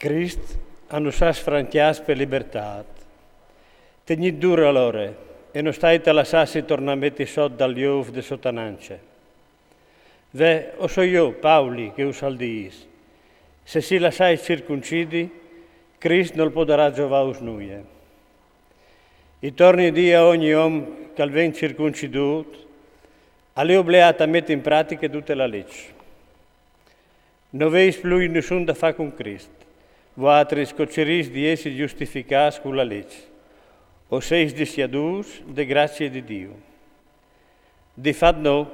Crist a nos ha sfranchias per libertà. Tegnit dura l'ore e non stai te lasciassi tornamenti sotto dall'iov de sotanance. Ve, o so io, Pauli, che us al diis. Se si lasciai circuncidi, Crist non potrà giovare nuie. I torni di a ogni uomo che ven circuncidut, alle obbliata a mettere in pratica tutta la legge. Non veis più nessun da fare con Cristo. Voatri scocceris di essi giustificati con la legge, o seis disiadus de grazie di Dio. Di fatto no,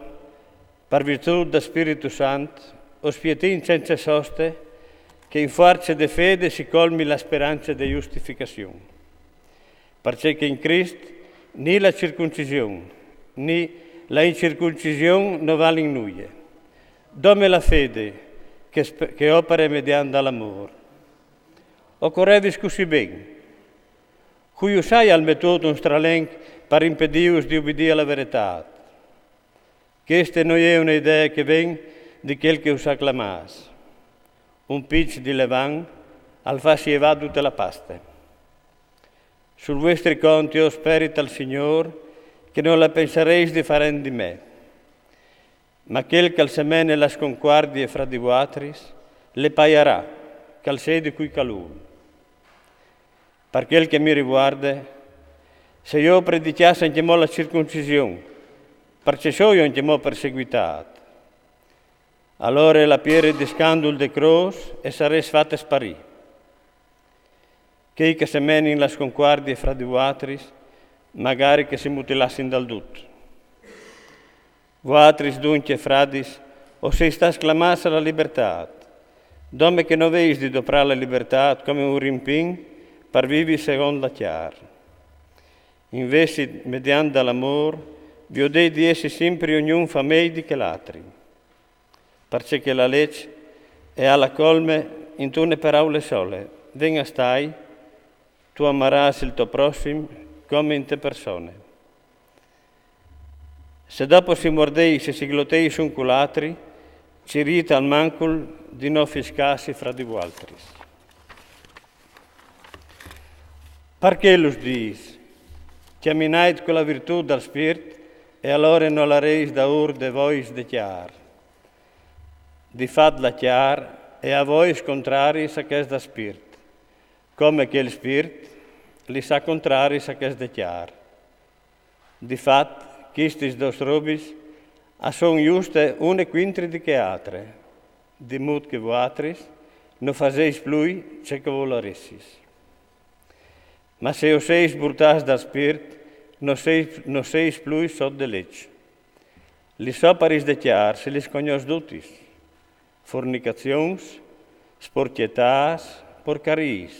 per virtù del Spirito Santo, o spietin senza soste, che in forza de fede si colmi la speranza di giustificazione. Perché in Cristo né la circoncisione, né la incirconcisione non vale in nulla. Dome la fede che opera mediante l'amore. Occorre discussi bene. Cui usai al metodo un stralenc per impedirus di obbedire alla verità. Questa non è un'idea che viene di quel che us acclamas. Un pitch di levan al farsi evare tutta la pasta. Sul vostri conti io spero al Signore che non la pensereis di fare di me. Ma quel che al semene la sconquardie fra di voatris, le paiarà, cal sede cui calul. Per quel che mi riguarda, se io predicasse anche mo la circoncisione, perché so io anche mo perseguitato, allora la piera di scandalo de cross e sarei fatta sparire. Che semeni la sconquardie fra di voatris, magari che si mutilassero dal tutto. Voatris dunque, fradis, o se sta sclamassa la libertà, dome che non veis di doprare la libertà come un rimpin per vivi secondo la chiara. Invece, mediante l'amore, vi ho detto di essere sempre ognuno fa meglio che l'altri, perché la legge è alla colme in tue parole sole. Venga stai, tu amarai il tuo prossimo come in te persone. Se dopo si mordei, se si glottei su un culatri, ci rita al mancul di non fiscassi fra di voi altri. Perché lo dis? Camminate con la virtù del Spirito e allora non la reis da ur de vois de chiar. Di fat la chiar e a voi contrari sa che è da Spirito, come che il Spirito li sa contrari sa che è da chiar. Di fat, quistis dos robis a son giuste une quintri di che altre, di mod che voatris non faseis plui ce che voloressis. Ma se o seis burtas da Spirito, non seis plui sot de legge. Li soparis de chiar se lis cognos dutis, fornications, sporchietas, porcaris,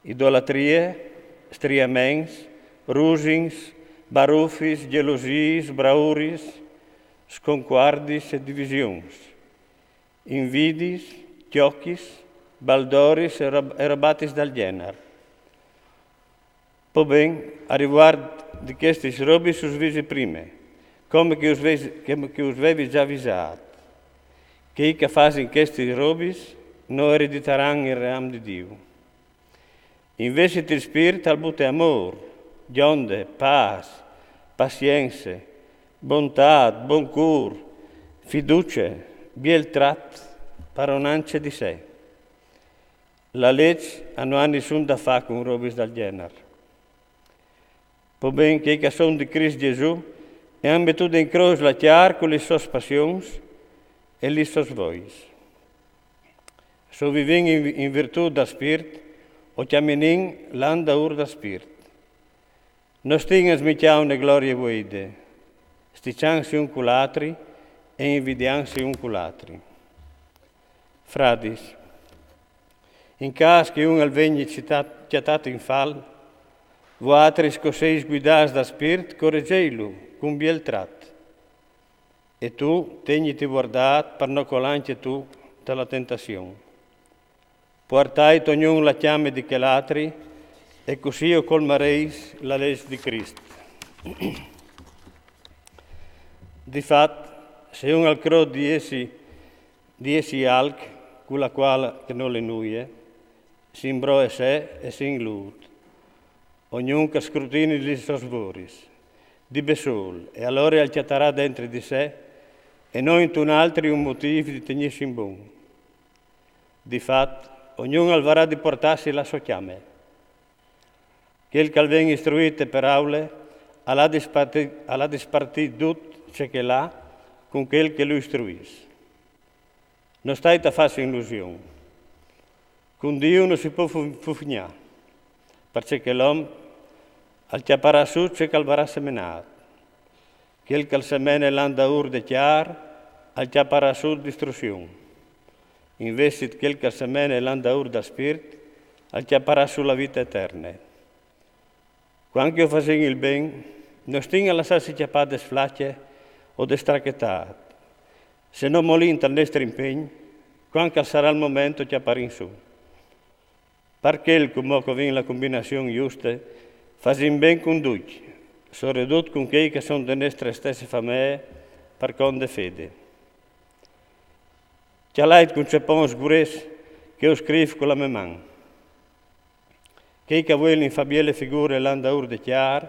idolatrie, striaments, rusings, barufis, gelosiis, brauris, sconquardis e divisions, invidis, chiocchis, baldoris e robatis dal genere. Poi ben, a riguardo di questi robi sus visi prime, come che us vevi già avvisato, che i che fanno questi robi non erediteranno il reame di Dio. Invece il Spirito al bute amore, gionde, pace, pazienza, bontà, buon cur, fiducia, biel tratto, paronance di sé. La legge non ha nessun da fare con robi del genere. Poi ben che sono di Cristo Gesù e hanno messo in croce la chiara con le sue passioni e le sue voci. So viviamo in virtù del Spirito o camminiamo l'anda ur del Spirito. Non stiamo smettiamo le glorie vuide, sticciansi un con l'altri e invidiansi un con l'altri. Fradis, in caso che uno venga chiatato in fallo, voatris coseis guidas da Spirito, correggeilu con biel tratto. E tu tegniti guardato per non colare tu dalla tentazione. Portai ognuno la chiame di che l'altri e così io colmareis la legge di Cristo. Di fatto, se uno al croce di essi alc, con la quale che non le nuie, sin bro e sé e sin lut, ognuno che scrutini gli sosvoris, di besol, e allora il chiatarà dentro di sé, e noi in un altro un motivo di tenersi in buon. Di fatto, ognuno alvarà di portarsi la sua chiame. Quel che viene istruito per aule, alla dispartì tutto ciò che l'ha con quel che lo istruisce. Non stai a farsi illusione. Con Dio non si può fugnare, perché l'uomo al chiapparà su ciò che alvarà seminato. Quel che il semene l'anda urde chiaro, al chiapparà su distruzione. Invece quel che il semene l'anda urde spirito, al chiapparà sulla vita eterna. Quando io faccio il bene, non stingo a lasciarsi chiappare di sflacce o di stracchettare, se non molinta il nostro impegno, quando sarà il momento chiappare in su. Perché come viene la combinazione giusta, facciamo ben condotti, soprattutto con quelli che sono delle nostre stesse famiglie, per conto fede. C'è l'ait con cepon sgures che io scrivo con la mia mano. Che vogliono fare le figure l'anda urde chiaro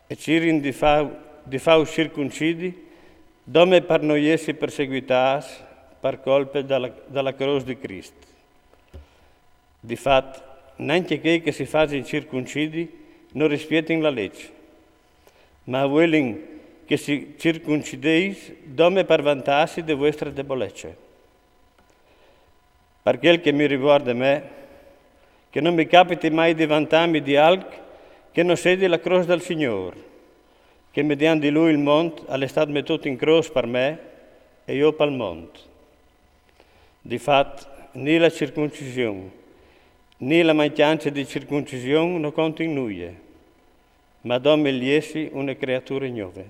e cirin di fare circoncidi, dove per noi essi perseguitati per colpa della croce di Cristo. Di fatto, neanche che si fanno circoncidi non rispettano la legge, ma vogliono che si circoncideis dove per vantarsi di vostre debolezze. Per quel che mi riguarda me, che non mi capiti mai di vantarmi di algo che non sia la croce del Signore, che mediante Lui il mondo è stato messo in croce per me e io per il mondo. Di fatto, né la circoncisione, né la mancanza di circoncisione non conta in noi, ma dome gli essi una creatura nuova.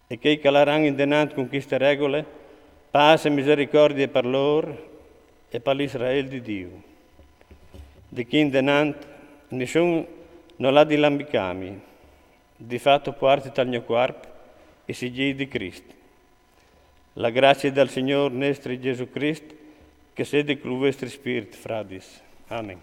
E che calaranno in con queste regole, pace e misericordia per loro e per l'Israele di Dio. Di chi in denant nessuno non ha di lambicami, di fatto parte dal mio corpo e si di Cristo. La grazia del Signore nostro Gesù Cristo, che sede con il vostro spirito, fradis. Amen.